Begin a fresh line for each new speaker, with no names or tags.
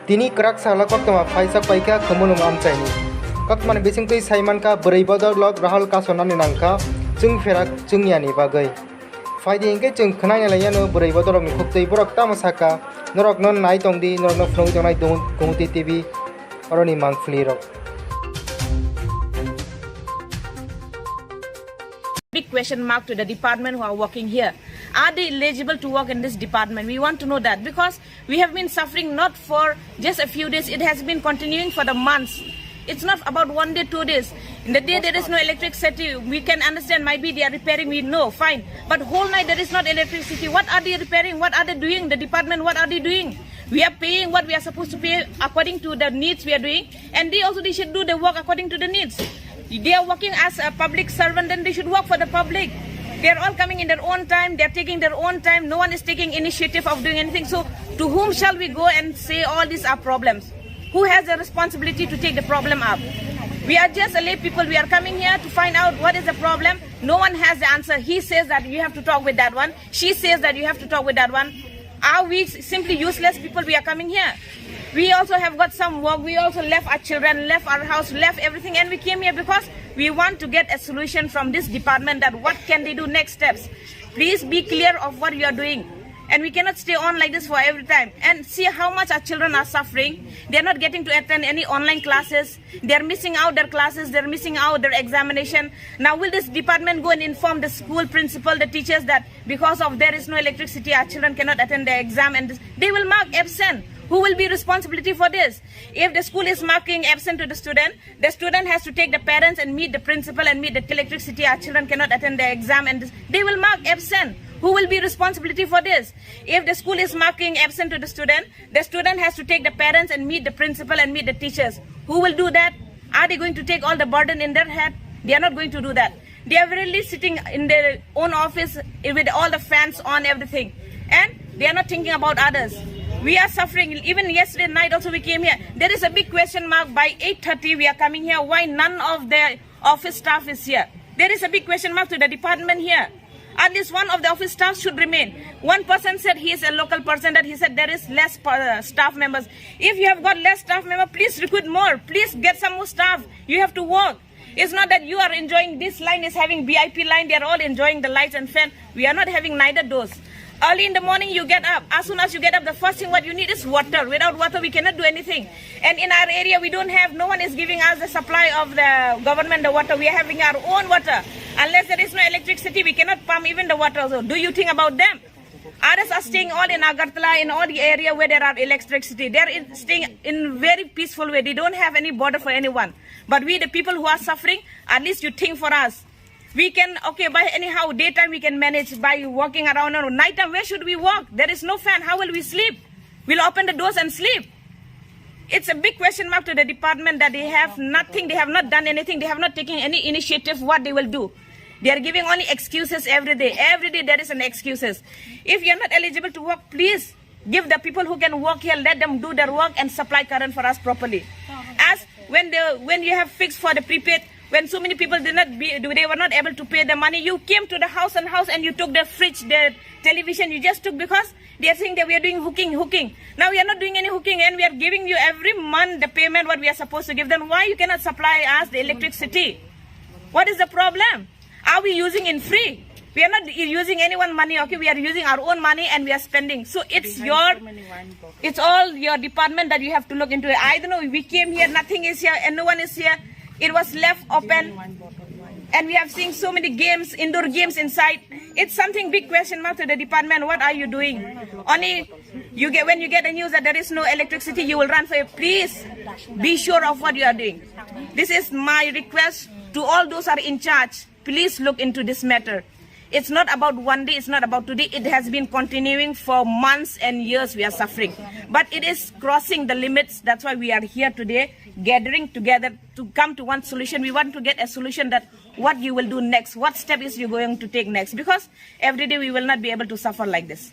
Tini kerak salah kok tema Faisa paika kemunum amcaini. Kak man bising tui Saiman ka berai bodor log rahal ka sonan nangka jung ferak jung yani bagai. Faidi ingke jung kenai layano berai bodor mi kuktai borok tamasaka norok non nai tongdi norok no flong jong nai kunguti TV oroni mangfli rok.
Big question mark to the department who are working here. Are they eligible to work in this department? We want to know that because we have been suffering not for just a few days. It has been continuing for the months. It's not about 1 day, 2 days. In the day there is no electricity, we can understand might be they are repairing, we know, fine. But whole night there is not electricity. What are they repairing? What are they doing? The department, what are they doing? We are paying what we are supposed to pay according to the needs we are doing. And they should do the work according to the needs. They are working as a public servant, then they should work for the public. They are all coming in their own time, they are taking their own time, no one is taking initiative of doing anything. So to whom shall we go and say all these are problems? Who has the responsibility to take the problem up? We are just a lay people, we are coming here to find out what is the problem. No one has the answer. He says that you have to talk with that one. She says that you have to talk with that one. Are we simply useless people? We are coming here. We also have got some work. We also left our children, left our house, left everything, and we came here because we want to get a solution from this department that what can they do next steps. Please be clear of what you are doing. And we cannot stay on like this for every time. And see how much our children are suffering. They are not getting to attend any online classes. They are missing out their classes. They are missing out their examination. Now will this department go and inform the school principal, the teachers that because of there is no electricity, our children cannot attend the exam and they will mark absent. Who will be responsibility for this? If the school is marking absent to the student has to take the parents and meet the principal and meet the electricity. Our children cannot attend the exam and they will mark absent. Who will be responsibility for this? If the school is marking absent to the student has to take the parents and meet the principal and meet the teachers. Who will do that? Are they going to take all the burden in their head? They are not going to do that. They are really sitting in their own office with all the fans on everything. And they are not thinking about others. We are suffering. Even yesterday night also we came here. There is a big question mark. By 8:30 we are coming here. Why none of the office staff is here? There is a big question mark to the department here. At least one of the office staff should remain. One person said he is a local person, that he said there is less staff members. If you have got less staff members, please recruit more. Please get some more staff. You have to work. It's not that you are enjoying, this line is having VIP line. They are all enjoying the lights and fan. We are not having neither those. Early in the morning you get up. As soon as you get up, the first thing what you need is water. Without water we cannot do anything. And in our area we don't have, no one is giving us the supply of the government the water. We are having our own water. Unless there is no electricity, we cannot pump even the water. So do you think about them? Others are staying all in Agartala, in all the area where there are electricity. They are staying in very peaceful way. They don't have any border for anyone. But we, the people who are suffering, at least you think for us. We can, okay, by anyhow, daytime we can manage by walking around. Or nighttime, where should we walk? There is no fan. How will we sleep? We'll open the doors and sleep. It's a big question mark to the department that they have nothing. They have not done anything. They have not taken any initiative what they will do. They are giving only excuses every day. Every day there is an excuses. If you are not eligible to work, please give the people who can work here, let them do their work and supply current for us properly. As when you have fixed for the prepaid, when so many people they were not able to pay the money, you came to the house and you took the fridge, the television, you just took because they are saying that we are doing hooking. Now we are not doing any hooking and we are giving you every month the payment what we are supposed to give them. Why you cannot supply us the electricity? What is the problem? Are we using in free? We are not using anyone's money, okay? We are using our own money and we are spending. So it's all your department that you have to look into it. I don't know, we came here, nothing is here and no one is here. It was left open and we have seen so many games, indoor games inside. It's something big question mark to the department. What are you doing? Only when you get the news that there is no electricity, you will run for it. Please be sure of what you are doing. This is my request to all those who are in charge. Please look into this matter. It's not about 1 day, it's not about today. It has been continuing for months and years we are suffering. But it is crossing the limits. That's why we are here today, gathering together to come to one solution. We want to get a solution that what you will do next, what step is you going to take next. Because every day we will not be able to suffer like this.